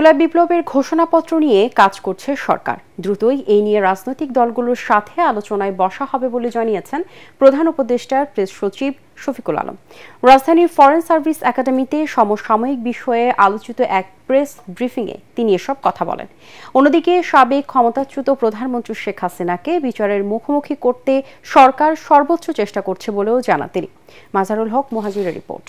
জুলাই বিপ্লবের ঘোষণাপত্র নিয়ে কাজ করছে সরকার। দ্রুতই এই নিয়ে রাজনৈতিক দলগুলোর সাথে আলোচনায় বসা হবে বলে জানিয়েছেন প্রধান উপদেষ্টার প্রেস সচিব শফিকুল আলম। রাজধানীর ফরেন সার্ভিস একাডেমিতে সমসাময়িক বিষয়ে আলোচিত এক প্রেস ব্রিফিংয়ে তিনি এসব কথা বলেন। অন্যদিকে সাবেক ক্ষমতাচ্যুত প্রধানমন্ত্রী শেখ হাসিনাকে বিচারের মুখোমুখি করতে সরকার সর্বোচ্চ চেষ্টা করছে বলেও জানান তিনি। মাজারুল হক মুহাজিরের রিপোর্ট।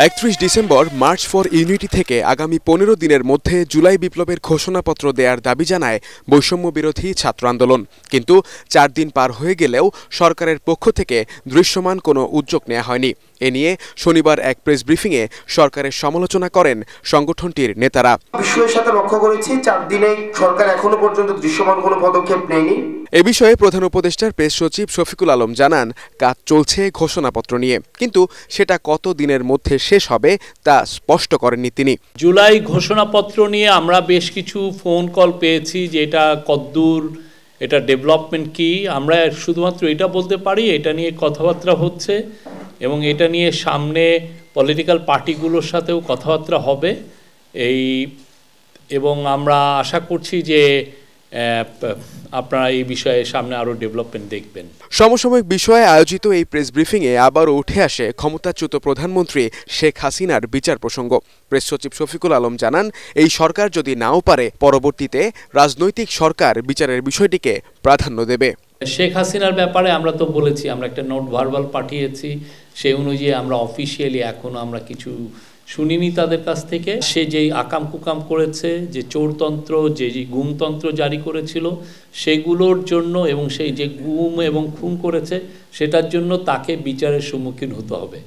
31 ডিসেম্বর মার্চ ফর ইউনিটি থেকে আগামী 15 দিনের মধ্যে জুলাই বিপ্লবের ঘোষণাপত্র দেওয়ার দাবি জানায় বৈষম্য বিরোধী ছাত্র আন্দোলন। কিন্তু 4 দিন পার হয়ে গেলেও সরকারের পক্ষ থেকে দৃশ্যমান কোনো উদ্যোগ নেওয়া হয়নি। এ নিয়ে শনিবার এক প্রেস ব্রিফিংয়ে সরকারের সমালোচনা করেন সংগঠনটির নেতারা। বিষয়ের সাথে লক্ষ্য করেছি 4 দিনে সরকার এখনো পর্যন্ত দৃশ্যমান কোনো পদক্ষেপ নেয়নি। এ বিষয়ে প্রধান উপদেষ্টার প্রেস সচিব শফিকুল আলম জানান, কাজ চলছে ঘোষণাপত্র নিয়ে, কিন্তু সেটা কত দিনের মধ্যে শেষ হবে তা স্পষ্ট করেননি তিনি। জুলাই ঘোষণাপত্র নিয়ে আমরা বেশ কিছু ফোন কল পেয়েছি যে এটা কদ্দূর, এটা ডেভেলপমেন্ট কি। আমরা শুধুমাত্র এটা বলতে পারি এটা নিয়ে কথাবার্তা হচ্ছে এবং এটা নিয়ে সামনে পলিটিক্যাল পার্টিগুলোর সাথেও কথাবার্তা হবে এবং আমরা আশা করছি যে আপনারা এই বিষয়ে সামনে আরো ডেভেলপমেন্ট দেখবেন। সমসাময়িক বিষয়ে আয়োজিত এই প্রেস ব্রিফিংয়ে আবারও উঠে আসে ক্ষমতাচ্যুত প্রধানমন্ত্রী শেখ হাসিনার বিচার প্রসঙ্গ। প্রেস সচিব শফিকুল আলম জানান, এই সরকার যদি নাও পারে পরবর্তীতে রাজনৈতিক সরকার বিচারের বিষয়টিকে প্রাধান্য দেবে। শেখ হাসিনার ব্যাপারে আমরা তো বলেছি, আমরা একটা নোট ভার্বাল পাঠিয়েছি, সেই অনুযায়ী আমরা অফিসিয়ালি এখনো আমরা কিছু শুনিনি তাদের কাছ থেকে। সে যেই আকাম কুকাম করেছে, যে চোরতন্ত্র, যে গুমতন্ত্র জারি করেছিল সেগুলোর জন্য এবং সেই যে গুম এবং খুন করেছে সেটার জন্য তাকে বিচারের সম্মুখীন হতে হবে।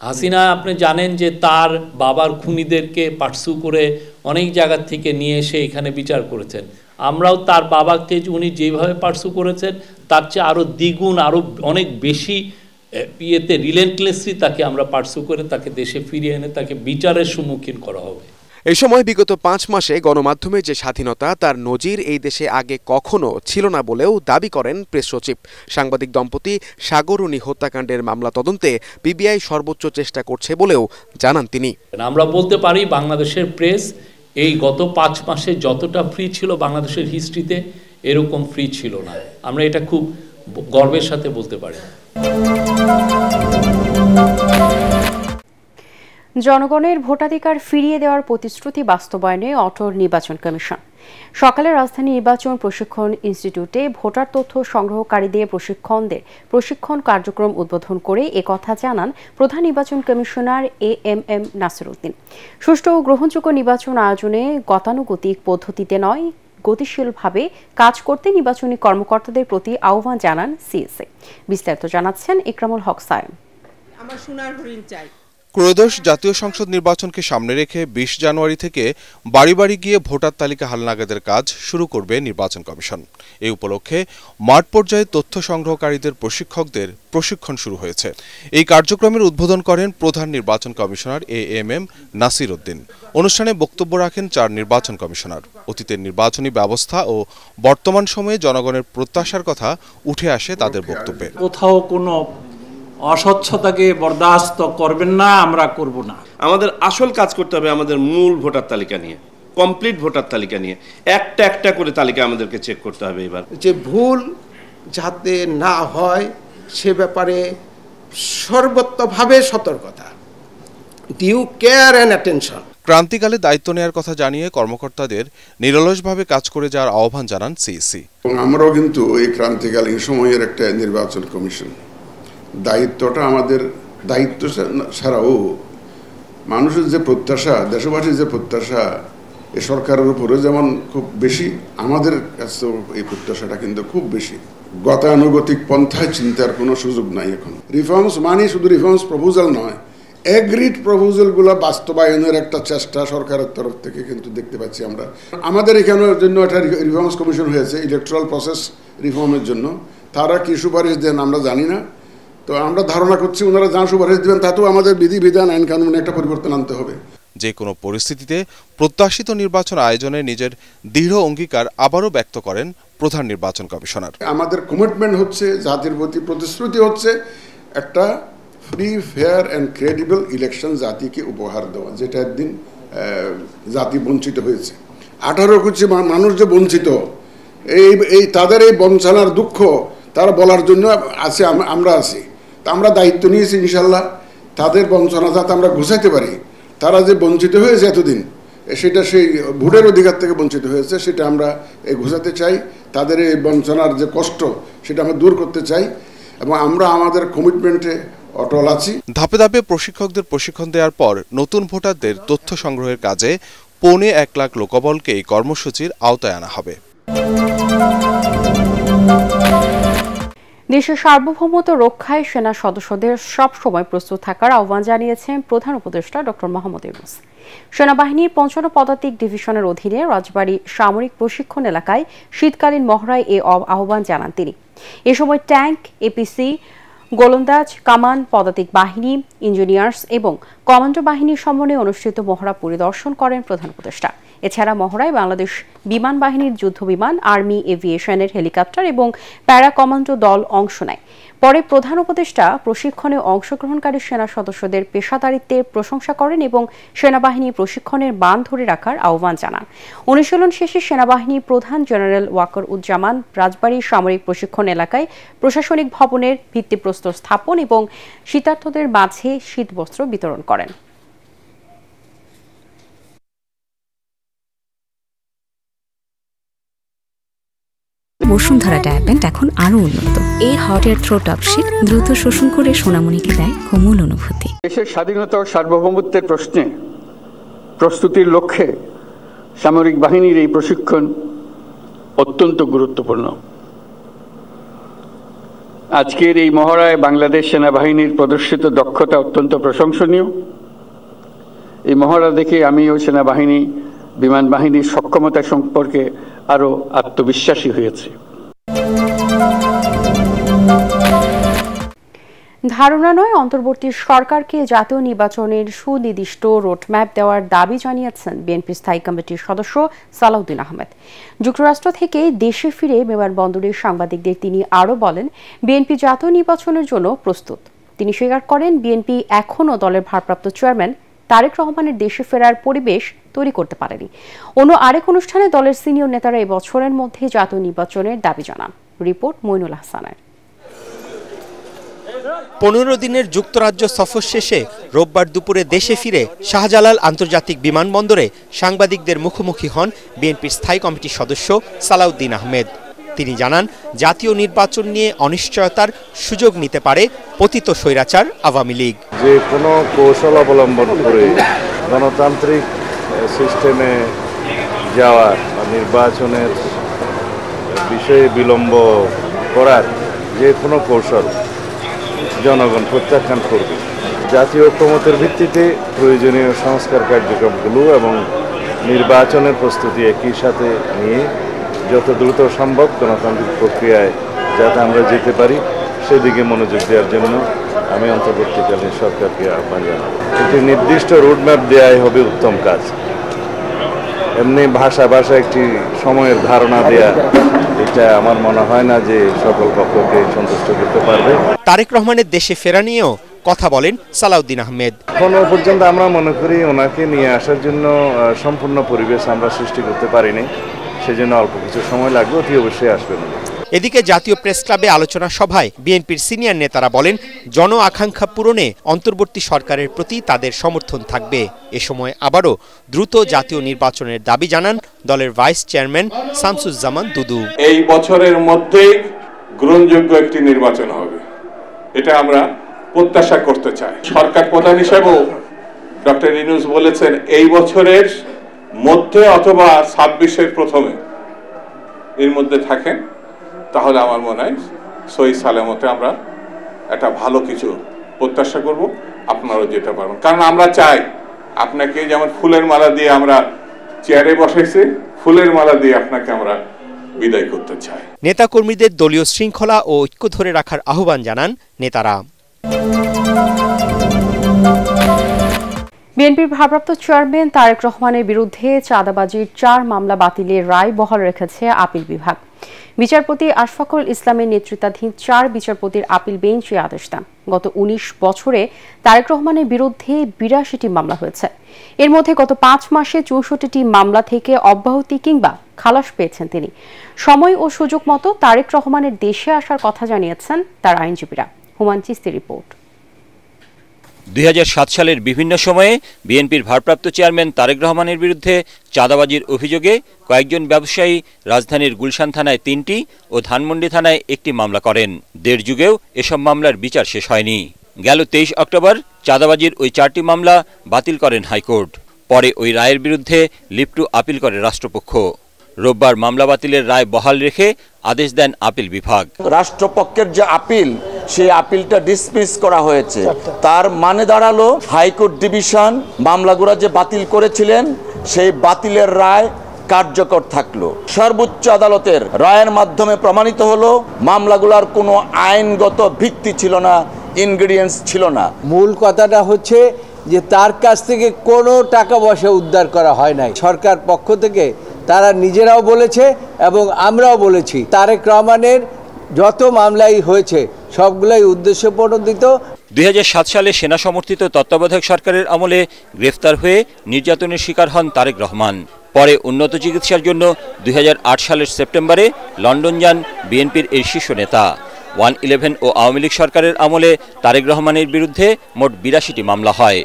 হাসিনা আপনি জানেন যে তার বাবার খুনিদেরকে পার্সু করে অনেক জায়গা থেকে নিয়ে এসে এখানে বিচার করেছেন। আমরাও তার বাবাকে উনি যেভাবে পার্সু করেছেন তার চেয়ে আরও দ্বিগুণ, আরও অনেক বেশি রিলেন্টলেসলি তাকে আমরা পার্সু করে তাকে দেশে ফিরিয়ে এনে তাকে বিচারের সম্মুখীন করা হবে। এই সময় বিগত 5 মাসে গণমাধ্যমের যে স্বাধীনতা তার নজির এই দেশে আগে কখনো ছিল না বলেও দাবি করেন প্রেস সচিব। সাংবাদিক দম্পতি সাগরুনি হত্যাকাণ্ডের মামলা তদন্তে পিবিআই সর্বোচ্চ চেষ্টা করছে বলেও জানান তিনি। আমরা বলতে পারি বাংলাদেশের প্রেস এই গত 5 মাসে যতটা ফ্রি ছিল বাংলাদেশের হিস্ট্রিতে এরকম ফ্রি ছিল না। আমরা এটা খুব গর্বের সাথে বলতে পারি। জনগণের ভোটাধিকার ফিরিয়ে দেওয়ার প্রতিশ্রুতি বাস্তবায়নে অটল নির্বাচন কমিশন। সকালে রাজধানী নির্বাচন প্রশিক্ষণ ইনস্টিটিউটে ভোটার তথ্য সংগ্রহকারীদের প্রশিক্ষণ কার্যক্রম উদ্বোধন করে একথা জানান প্রধান নির্বাচন কমিশনার এএমএম নাসির উদ্দিন। সুষ্ঠু ও গ্রহণযোগ্য নির্বাচন আয়োজনে গতানুগতিক পদ্ধতিতে নয়, গতিশীলভাবে কাজ করতে নির্বাচনী কর্মকর্তাদের প্রতি আহ্বান জানান সিএসএ। বিস্তারিত জানাচ্ছেন ইকরামুল হক সায়েম। ত্রয়োদশ জাতীয় সংসদ নির্বাচনকে সামনে রেখে 20 জানুয়ারি থেকে বাড়ি বাড়ি গিয়ে ভোটার তালিকা হালনাগাদের কাজ শুরু করবে নির্বাচন কমিশন। এই উপলক্ষে মাঠ পর্যায়ে তথ্য সংগ্রহকারীদের প্রশিক্ষকদের প্রশিক্ষণ শুরু হয়েছে। এই কার্যক্রমের উদ্বোধন করেন প্রধান নির্বাচন কমিশনার এএমএম নাসির উদ্দিন। অনুষ্ঠানে বক্তব্য রাখেন 4 নির্বাচন কমিশনার। অতীতের নির্বাচনী ব্যবস্থা ও বর্তমান সময়ে জনগণের প্রত্যাশার কথা উঠে আসে তাদের বক্তব্যে। কোথাও কোনো অস্বচ্ছতাকে বরদাস্ত করবেন না, আমরা করব না। আমাদের আসল কাজ করতে হবে আমাদের মূল ভোটার তালিকা নিয়ে, কমপ্লিট ভোটার তালিকা নিয়ে একটা একটা করে তালিকা আমাদেরকে চেক করতে হবে। এবার যে ভুল যাতে না হয় সে ব্যাপারে সর্বত্রভাবে সতর্কতা, ডিউ কেয়ার অ্যান্ড অ্যাটেনশন। ক্রান্তিকালে দায়িত্ব নেওয়ার কথা জানিয়ে কর্মকর্তাদের নিরলসভাবে কাজ করে যাওয়ার আহ্বান জানান সিইসি। আমরাও কিন্তু এই ক্রান্তিকালীন সময়ের একটা নির্বাচন কমিশন, দায়িত্বটা আমাদের দায়িত্ব ছাড়াও মানুষের যে প্রত্যাশা, দেশবাসীর যে প্রত্যাশা এ সরকারের উপরে যেমন খুব বেশি, আমাদের কাছে এই প্রত্যাশাটা কিন্তু খুব বেশি। গতানুগতিক পন্থায় চিন্তার কোনো সুযোগ নাই এখন। রিফর্মস মানে শুধু রিফর্মস প্রপোজাল নয়, এগ্রিড প্রপোজালগুলো বাস্তবায়নের একটা চেষ্টা সরকারের তরফ থেকে কিন্তু দেখতে পাচ্ছি আমরা। আমাদের এখানের জন্য একটা রিফর্মস কমিশন হয়েছে ইলেকট্রাল প্রসেস রিফর্মের জন্য। তারা কি সুপারিশ দেন আমরা জানি না, তো আমরা ধারণা করছি ওনারা যা সুপারিশ দেবেন তাতেও আমাদের বিধিবিধান আইন কানুনে একটা পরিবর্তন আনতে হবে। যে কোনো পরিস্থিতিতে প্রত্যাশিত নির্বাচন আয়োজনে নিজের দৃঢ় অঙ্গীকার আবারও ব্যক্ত করেন প্রধান নির্বাচন কমিশনার। আমাদের কমিটমেন্ট হচ্ছে, জাতির প্রতি প্রতিশ্রুতি হচ্ছে একটা free fair and credible election জাতিকে উপহার দেওয়া, যেটা একদিন জাতি বঞ্চিত হয়েছে। 18 কোটি মানুষ যে বঞ্চিত, এই তাদের এই বঞ্চনার দুঃখ তারা বলার জন্য আছে, আমরা আছি। তা আমরা দায়িত্ব নিয়েছি ইনশাল্লাহ তাদের বঞ্চনা যাতে আমরা ঘুষাইতে পারি। তারা যে বঞ্চিত হয়েছে এতদিন, সেটা সেই ভোটের অধিকার থেকে বঞ্চিত হয়েছে, সেটা আমরা ঘুষাতে চাই। তাদের এই বঞ্চনার যে কষ্ট সেটা আমরা দূর করতে চাই এবং আমরা আমাদের কমিটমেন্টে অটল আছি। ধাপে ধাপে প্রশিক্ষকদের প্রশিক্ষণ দেওয়ার পর নতুন ভোটারদের তথ্য সংগ্রহের কাজে 1.25 লাখ লোকবলকে এই কর্মসূচির আওতায় আনা হবে। দেশের সার্বভৌমত্ব রক্ষায় সেনা সদস্যদের সবসময় প্রস্তুত থাকার আহ্বান জানিয়েছেন প্রধান উপদেষ্টা ডক্টর মোহাম্মদ ইউনূস। সেনাবাহিনীর 55 পদাতিক ডিভিশনের অধীনে রাজবাড়ী সামরিক প্রশিক্ষণ এলাকায় শীতকালীন মহড়ায় এ আহ্বান জানান তিনি। এ সময় ট্যাঙ্ক, এপিসি, গোলন্দাজ, কামান, পদাতিক বাহিনী, ইঞ্জিনিয়ার্স এবং কমান্ডো বাহিনীর সমন্বয়ে অনুষ্ঠিত মহড়া পরিদর্শন করেন প্রধান উপদেষ্টা। এছাড়া মহড়ায় বাংলাদেশ বিমান বাহিনীর যুদ্ধ বিমান, আর্মি এভিয়েশনের হেলিকপ্টার এবং প্যারা কমান্ডো দল অংশ নেয়। পরে প্রধান উপদেষ্টা প্রশিক্ষণে অংশগ্রহণকারী সেনা সদস্যদের পেশাদারিত্বের প্রশংসা করেন এবং সেনাবাহিনী প্রশিক্ষণের মান ধরে রাখার আহ্বান জানান। অনুশীলন শেষে সেনাবাহিনী প্রধান জেনারেল ওয়াকার উজ্জামান রাজবাড়ী সামরিক প্রশিক্ষণ এলাকায় প্রশাসনিক ভবনের ভিত্তিপ্রস্তর স্থাপন এবং শীতার্থদের মাঝে শীতবস্ত্র বিতরণ করেন। বসুন্ধরা ডায়াপেন্ট এখন আরো উন্নত। এই hot air through top sheet দ্রুত শোষণ করে সোনামণিকে দেয় কোমল অনুভূতি। দেশের স্বাধীনতা ও সার্বভৌমত্বের প্রশ্নে প্রস্তুতির লক্ষ্যে সামরিক বাহিনীর এই প্রশিক্ষণ অত্যন্ত গুরুত্বপূর্ণ। আজকের এই মহড়ায় বাংলাদেশ সেনাবাহিনীর প্রদর্শিত দক্ষতা অত্যন্ত প্রশংসনীয়। এই মহড়া দেখে আমি ও সেনাবাহিনী, বিমান বাহিনীর সক্ষমতা সম্পর্কে আরো আত্মবিশ্বাসী হয়েছে। ধারণা নয়, অন্তর্বর্তী সরকারকে জাতীয় নির্বাচনের সুনির্দিষ্ট রোডম্যাপ দেওয়ার দাবি জানিয়েছেন বিএনপি স্থায়ী কমিটির সদস্য সালাউদ্দিন আহমেদ। যুক্তরাষ্ট্র থেকে দেশে ফিরে বিমানবন্দরে সাংবাদিকদের তিনি আরও বলেন, বিএনপি জাতীয় নির্বাচনের জন্য প্রস্তুত। তিনি স্বীকার করেন, বিএনপি এখনও দলের ভারপ্রাপ্ত চেয়ারম্যান তারেক রহমানের দেশে ফেরার পরিবেশ তৈরি করতে পারেনি। অন্য আরেক অনুষ্ঠানে দলের সিনিয়র নেতারা এই বছরের মধ্যে জাতীয় নির্বাচনের দাবি জানান। রিপোর্ট মইনুল হাসানের। 15 দিনের যুক্তরাজ্য সফর শেষে রোববার দুপুরে দেশে ফিরে শাহজালাল আন্তর্জাতিক বিমানবন্দরে সাংবাদিকদের মুখোমুখি হন বিএনপির স্থায়ী কমিটির সদস্য সালাউদ্দিন আহমেদ। তিনি জানান, জাতীয় নির্বাচন নিয়ে অনিশ্চয়তার সুযোগ নিতে পারে পতিত স্বৈরাচার আওয়ামী লীগ। যে কোনো কৌশল অবলম্বন করে গণতান্ত্রিক সিস্টেমে যাওয়ার বা নির্বাচনের বিষয়ে বিলম্ব করার যে কোনো কৌশল জনগণ প্রত্যাখ্যান করবে। জাতীয় ঐক্যমতের ভিত্তিতে প্রয়োজনীয় সংস্কার কার্যক্রমগুলো এবং নির্বাচনের প্রস্তুতি একই সাথে নিয়ে যত দ্রুত সম্ভব গণতান্ত্রিক প্রক্রিয়ায় যাতে আমরা যেতে পারি সেদিকে মনোযোগ দেওয়ার জন্য আমি অন্তর্বর্তীকালীন সরকারকে আহ্বান জানাবো। একটি নির্দিষ্ট রোডম্যাপ দেওয়াই হবে উত্তম কাজ। এমনি ভাষা একটি সময়ের ধারণা দেয়া, এটা আমার মনে হয় না যে সকল পক্ষকে সন্তুষ্ট করতে পারবে। তারেক রহমানের দেশে ফেরা নিয়েও কথা বলেন সালাউদ্দিন আহমেদ। এখনো পর্যন্ত আমরা মনে করি ওনাকে নিয়ে আসার জন্য সম্পূর্ণ পরিবেশ আমরা সৃষ্টি করতে পারিনি, সেজন্য অল্প কিছু সময় লাগবে, অতি অবশ্যই আসবেন। এদিকে জাতীয় প্রেস ক্লাবে আলোচনা সভায় বিএনপির সিনিয়র নেতারা বলেন, জন আকাঙ্ক্ষা পূরণে অন্তর্বর্তী সরকারের প্রতি তাদের সমর্থন থাকবে। এ সময় আবারও দ্রুত জাতীয় নির্বাচনের দাবি জানান দলের ভাইস চেয়ারম্যান শামসুজ্জামান দুদু। এই বছরের মধ্যেই গ্রহণযোগ্য একটি নির্বাচন হবে, এটা আমরা প্রত্যাশা করতে চাই। সরকার প্রধান হিসেবেও ডক্টর ইউনূস বলেছেন এই বছরের মধ্যে অথবা 26-এর প্রথমে এর মধ্যে থাকেন, তাহলে আমার মনে হয় সহি সালামতে আমরা একটা ভালো কিছু প্রত্যাশা করব, আপনারাও যেতে পারবেন। কারণ আমরা চাই আপনাকে যেমন ফুলের মালা দিয়ে আমরা চেয়ারে বসাইছি, ফুলের মালা দিয়ে আপনাকে আমরা বিদায় করতে চাই। নেতাকর্মীদের দলীয় শৃঙ্খলা ও ঐক্য ধরে রাখার আহ্বান জানান নেতারা। বিএনপির ভারপ্রাপ্ত চেয়ারম্যান তারেক রহমানের বিরুদ্ধে চাঁদাবাজির 4 মামলা বাতিলের রায় বহাল রেখেছে আপিল বিভাগ। বিচারপতি আশফাকুল ইসলামের নেতৃত্বাধীন 4 বিচারপতির আপিল বেঞ্চ এই আদেশ দেন। গত 19 বছরে তারেক রহমানের বিরুদ্ধে 82টি মামলা হয়েছে। এর মধ্যে গত 5 মাসে 64টি মামলা থেকে অব্যাহতি কিংবা খালাস পেয়েছেন তিনি। সময় ও সুযোগ মতো তারেক রহমানের দেশে আসার কথা জানিয়েছেন তার আইনজীবীরা। Human Chishti report. 2007 সালের বিভিন্ন সময়ে বিএনপির ভারপ্রাপ্ত চেয়ারম্যান তারেক রহমানের বিরুদ্ধে চাঁদাবাজির অভিযোগে কয়েকজন ব্যবসায়ী রাজধানীর গুলশান থানায় 3টি ও ধানমন্ডি থানায় 1টি মামলা করেন। দেড় যুগেও এসব মামলার বিচার শেষ হয়নি। গেল 23 অক্টোবর চাঁদাবাজির ওই 4টি মামলা বাতিল করেন হাইকোর্ট। পরে ওই রায়ের বিরুদ্ধে লিভ টু আপিল করে রাষ্ট্রপক্ষ। রোববার মামলা বাতিলের রায় বহাল রেখে আদেশ দেন আপিল বিভাগ। রাষ্ট্রপক্ষের যে আপিল, সেই আপিলটা ডিসমিস করা হয়েছে। তার মানে দাঁড়ালো হাইকোর্ট ডিভিশন মামলাগুলো যে বাতিল করেছিলেন সেই বাতিলের রায় কার্যকর থাকলো। সর্বোচ্চ আদালতের রায়ের মাধ্যমে প্রমাণিত হলো মামলাগুলোর কোনো আইনগত ভিত্তি ছিল না, ইনগ্রেডিয়েন্টস ছিল না। মূল কথাটা হচ্ছে যে তার কাছ থেকে কোনো টাকা পয়সা উদ্ধার করা হয় নাই। সরকার পক্ষ থেকে তারা নিজেরাও বলেছে এবং আমরাও বলেছি তারেক রহমানের যত মামলাই হয়েছে সবগুলাই উদ্দেশ্যপ্রণোদিত। 2007 সালে সেনা সমর্থিত তত্ত্বাবধায়ক সরকারের আমলে গ্রেফতার হয়ে নির্যাতনের শিকার হন তারেক রহমান। পরে উন্নত চিকিৎসার জন্য 2008 সালের সেপ্টেম্বরে লন্ডন যান বিএনপির এই শীর্ষ নেতা। 111 ও আওয়ামী লীগ সরকারের আমলে তারেক রহমানের বিরুদ্ধে মোট 82টি মামলা হয়।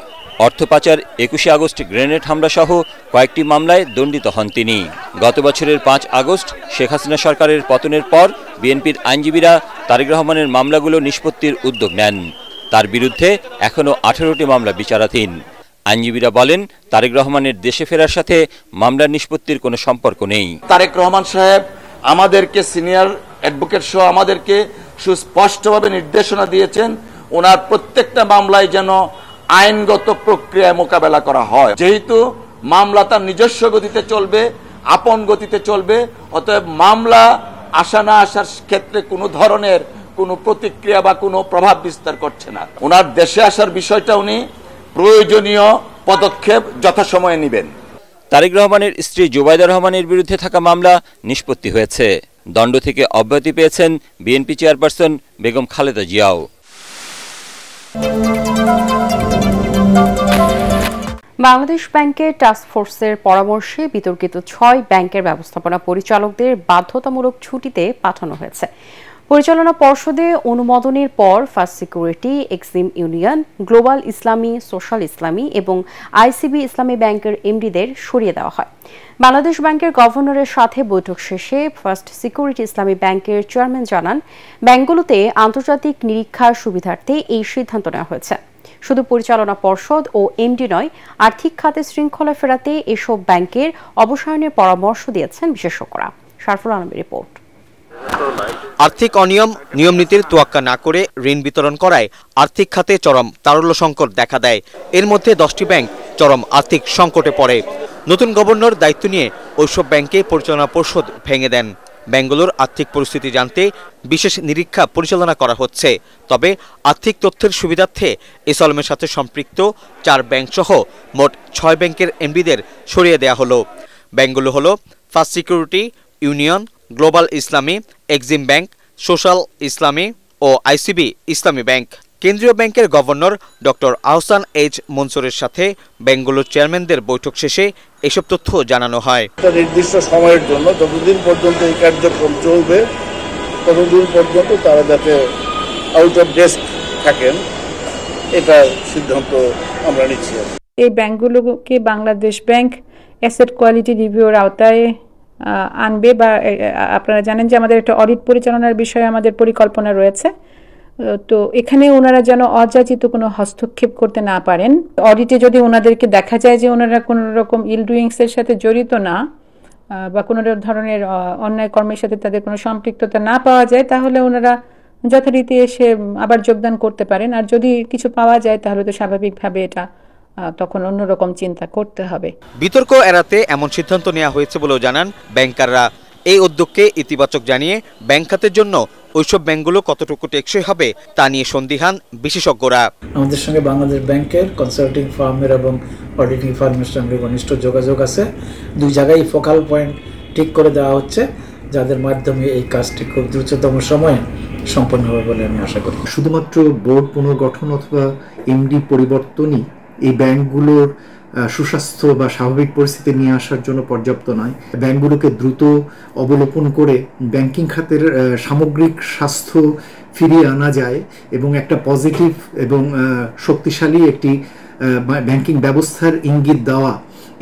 অর্থ পাচার, 21 আগস্ট গ্রেনেড হামলা সহ কয়েকটি মামলায় দণ্ডিত হন তিনি। গত বছরের 5 আগস্ট শেখ হাসিনা সরকারের পতনের পর বিএনপির আইনজীবীরা তারেক রহমানের মামলাগুলো নিষ্পত্তির উদ্যোগ নেন। তার বিরুদ্ধে এখনও 18টি মামলা বিচারাধীন। আইনজীবীরা বলেন তারেক রহমানের দেশে ফেরার সাথে মামলার নিষ্পত্তির কোনো সম্পর্ক নেই। তারেক রহমান সাহেব আমাদেরকে সিনিয়র অ্যাডভোকেট সহ আমাদেরকে সুস্পষ্টভাবে নির্দেশনা দিয়েছেন ওনার প্রত্যেকটা মামলায় যেন আইনগত প্রক্রিয়ায় মোকাবেলা করা হয়। যেহেতু মামলা তার নিজস্ব গতিতে চলবে, আপন গতিতে চলবে, অতএব মামলা আসা না আসার ক্ষেত্রে কোনো ধরনের কোনো প্রতিক্রিয়া বা কোনো প্রভাব বিস্তার করছে না। ওনার দেশে আসার বিষয়টা উনি প্রয়োজনীয় পদক্ষেপ যথাসময়ে নেবেন। তারেক রহমানের স্ত্রী জুবাইদা রহমানের বিরুদ্ধে থাকা মামলা নিষ্পত্তি হয়েছে। দণ্ড থেকে অব্যাহতি পেয়েছেন BNP chairperson Begum Khaleda Xiao. Bangladesh ব্যাংকের টাস্কফোর্সের পরামর্শে বিতর্কিত 6 ব্যাংকের ব্যবস্থাপনা পরিচালকদের বাধ্যতামূলক ছুটিতে পাঠানো হয়েছে। পরিচালনা পর্ষদে অনুমোদনের পর first security, Exim union, global ইসলামী, সোশ্যাল ইসলামী এবং আইসিবি ইসলামী ব্যাংকের এমডিদের সরিয়ে দেওয়া হয়। বাংলাদেশ ব্যাংকের গভর্নরের সাথে বৈঠক শেষে ফার্স্ট সিকিউরিটি ইসলামী ব্যাংকের চেয়ারম্যান জানান, ব্যাংকগুলোতে আন্তর্জাতিক নিরীক্ষার সুবিধার্থে এই সিদ্ধান্ত নেওয়া হয়েছে। শুধু পরিচালনা পর্ষদ ও এমডি নয়, আর্থিক খাতে শৃঙ্খলা ফেরাতে এসব ব্যাংকের অবসায়নের পরামর্শ দিয়েছেন বিশেষজ্ঞরা। শারফুল আলমের রিপোর্ট। আর্থিক অনিয়ম, নিয়ম নীতির তোয়াক্কা না করে ঋণ বিতরণ করায় আর্থিক খাতে চরম তারল্য সংকট দেখা দেয়। এর মধ্যে 10টি ব্যাংক চরম আর্থিক সংকটে পড়ে। নতুন গভর্নর দায়িত্ব নিয়ে ওইসব ব্যাংকে পরিচালনা পর্ষদ ভেঙে দেন। ব্যাংকগুলোর আর্থিক পরিস্থিতি জানতে বিশেষ নিরীক্ষা পরিচালনা করা হচ্ছে। তবে আর্থিক তথ্যের সুবিধার্থে এসলমের সাথে সম্পৃক্ত 4 ব্যাংক সহ মোট 6 ব্যাংকের এমডিদের সরিয়ে দেওয়া হলো। ব্যাংকগুলো হলো ফার্স্ট সিকিউরিটি, ইউনিয়ন, গ্লোবাল ইসলামী, এক্সিম ব্যাংক, সোশ্যাল ইসলামী ও আইসিবি ইসলামী ব্যাংক। কেন্দ্রীয় ব্যাংকের গভর্নর ডক্টর আহসান এইচ মনসুরের সাথে ব্যাংকগুলোর চেয়ারম্যানদের বৈঠক শেষে এসব তথ্য জানানো হয়। নির্দিষ্ট সময়ের জন্য যতদিন পর্যন্ত এই কার্যক্রম চলবে ততদিন পর্যন্ত তারা যাতে আউট অফ ডেস্ক থাকেন, এটা সিদ্ধান্ত আমরা নিচ্ছি। এই ব্যাংকগুলোকে বাংলাদেশ ব্যাংক অ্যাসেট কোয়ালিটি রিভিউর আওতায় আনবে, বা আপনারা জানেন যে আমাদের একটা অডিট পরিচালনার বিষয়ে আমাদের পরিকল্পনা রয়েছে। তো এখানে ওনারা যেন অযাচিত কোনো হস্তক্ষেপ করতে না পারেন। অডিটে যদি ওনাদেরকে দেখা যায় যে ওনারা কোনো রকম ইলডুইংসের সাথে জড়িত না বা কোনো ধরনের অন্যায় কর্মের সাথে তাদের কোনো সম্পৃক্ততা না পাওয়া যায়, তাহলে ওনারা যথারীতি এসে আবার যোগদান করতে পারেন। আর যদি কিছু পাওয়া যায় তাহলে তো স্বাভাবিকভাবে এটা তখন অন্যরকম চিন্তা করতে হবে। বিতর্ক এড়াতে এমন সিদ্ধান্ত নেওয়া হয়েছে বলেও জানান ব্যাংকাররা। এই উদ্যোগকে ইতিবাচক জানিয়ে ব্যাংক খাতের জন্য ওইসব ব্যাংকগুলো কতটুকু টেকসই হবে তা নিয়ে সন্দিহান বিশেষজ্ঞরা। আমাদের সঙ্গে বাংলাদেশ ব্যাংকের কনসাল্টিং ফার্মের এবং অডিটিং ফার্মের সঙ্গে ঘনিষ্ঠ যোগাযোগ আছে। 2 জায়গায় ফোকাল পয়েন্ট ঠিক করে দেওয়া হচ্ছে যাদের মাধ্যমে এই কাজটি খুব দ্রুততম সময়ে সম্পন্ন হবে বলে আমি আশা করি। শুধুমাত্র বোর্ড পুনর্গঠন অথবা এমডি পরিবর্তনই এই ব্যাংকগুলোর সুস্বাস্থ্য বা স্বাভাবিক পরিস্থিতি নিয়ে আসার জন্য পর্যাপ্ত নয়। ব্যাংকগুলোকে দ্রুত অবলোকন করে ব্যাংকিং খাতের সামগ্রিক স্বাস্থ্য ফিরিয়ে আনা যায় এবং একটা পজিটিভ এবং শক্তিশালী একটি ব্যাংকিং ব্যবস্থার ইঙ্গিত দেওয়া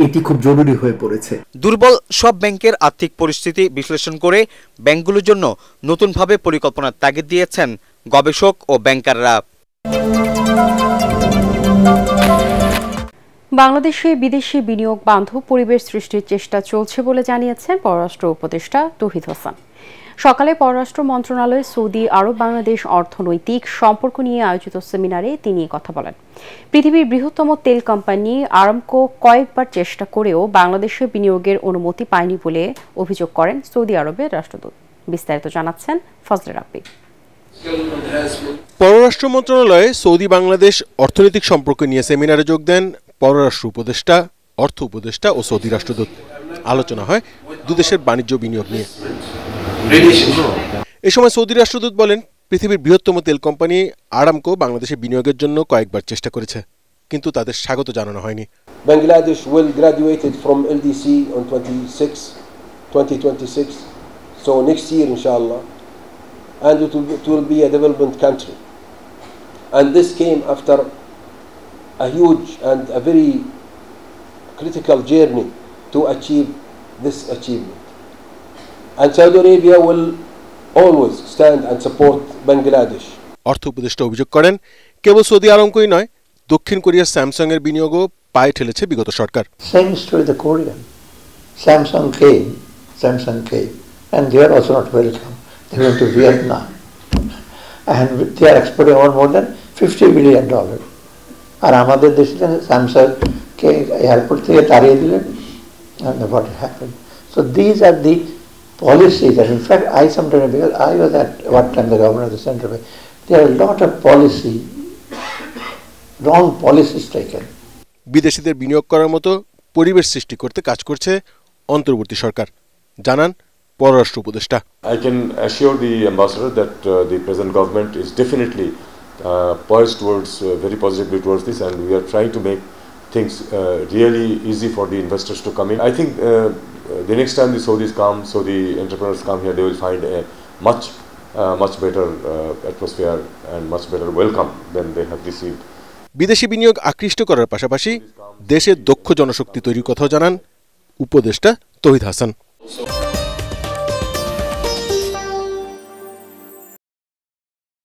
এটি খুব জরুরি হয়ে পড়েছে। দুর্বল সব ব্যাংকের আর্থিক পরিস্থিতি বিশ্লেষণ করে ব্যাংকগুলোর জন্য নতুনভাবে পরিকল্পনার তাগিদ দিয়েছেন গবেষক ও ব্যাংকাররা। বাংলাদেশে বিদেশি বিনিয়োগ বান্ধব পরিবেশ সৃষ্টির চেষ্টা চলছে বলে জানিয়েছেন পররাষ্ট্র উপদেষ্টা তৌহিদ হোসেন। সকালে পররাষ্ট্র মন্ত্রণালয়ে সৌদি আরব বাংলাদেশ অর্থনৈতিক সম্পর্ক নিয়ে আয়োজিত সেমিনারে তিনি কথা বলেন। পৃথিবীর বৃহত্তম তেল কোম্পানি আরামকো কয়েকবার চেষ্টা করেও বাংলাদেশে বিনিয়োগের অনুমতি পায়নি বলে অভিযোগ করেন সৌদি আরবের রাষ্ট্রদূত। বিস্তারিত জানাচ্ছেন ফজলে রাব্বি। পররাষ্ট্র মন্ত্রণালয়ে সৌদি বাংলাদেশ অর্থনৈতিক সম্পর্ক নিয়ে সেমিনারে যোগ দেন পররাষ্ট্র উপদেষ্টা, অর্থ উপদেষ্টা ও সৌদি রাষ্ট্রদূত। আলোচনা হয় দুদেশের বাণিজ্য বিনিয়োগ নিয়ে। এ সময় সৌদি রাষ্ট্রদূত বলেন, পৃথিবীর বৃহত্তম তেল কোম্পানি আরামকো বাংলাদেশে বিনিয়োগের জন্য কয়েকবার চেষ্টা করেছে, কিন্তু তাদের স্বাগত জানানো হয়নি। Bangladesh will graduate from LDC on 2026, so next year inshallah, and it will be a development country. And this came after a huge and a very critical journey to achieve this achievement. And Saudi Arabia will always stand and support Bangladesh. অর্থ উপদেষ্টা অভিযোগ করেন, কেবল Saudi আরামকোই নয়, দক্ষিণ কোরিয়ার Samsung এর বিনিয়োগও পায়ে ঠেলেছে বিগত সরকার। Same story the Korean. Samsung came, and they are also not welcome. They went to Vietnam, and they are exporting more than $50 billion. আর আমাদের দেশে স্যামসাং কে এয়ারপোর্ট থেকে তাড়িয়ে দিলেন, and what happened. So these are the policies, and in fact I sometimes, because I was at what time the governor of the central bank, there are a lot of wrong policies taken. বিদেশিদের বিনিয়োগ করার মতো পরিবেশ সৃষ্টি করতে কাজ করছে অন্তর্বর্তী সরকার, জানান পররাষ্ট্র উপদেষ্টা। I can assure the ambassador that the present government is definitely poised towards very positively towards this, and we are trying to make things really easy for the investors to come in. I think the next time the Saudis come, so the entrepreneurs come here, they will find a much better atmosphere and much better welcome than they have received. বিদেশি বিনিয়োগ আকৃষ্ট করার পাশাপাশি দেশে দক্ষ জনশক্তি তৈরির কথাও জানান উপদেষ্টা তৌহিদ হাসান।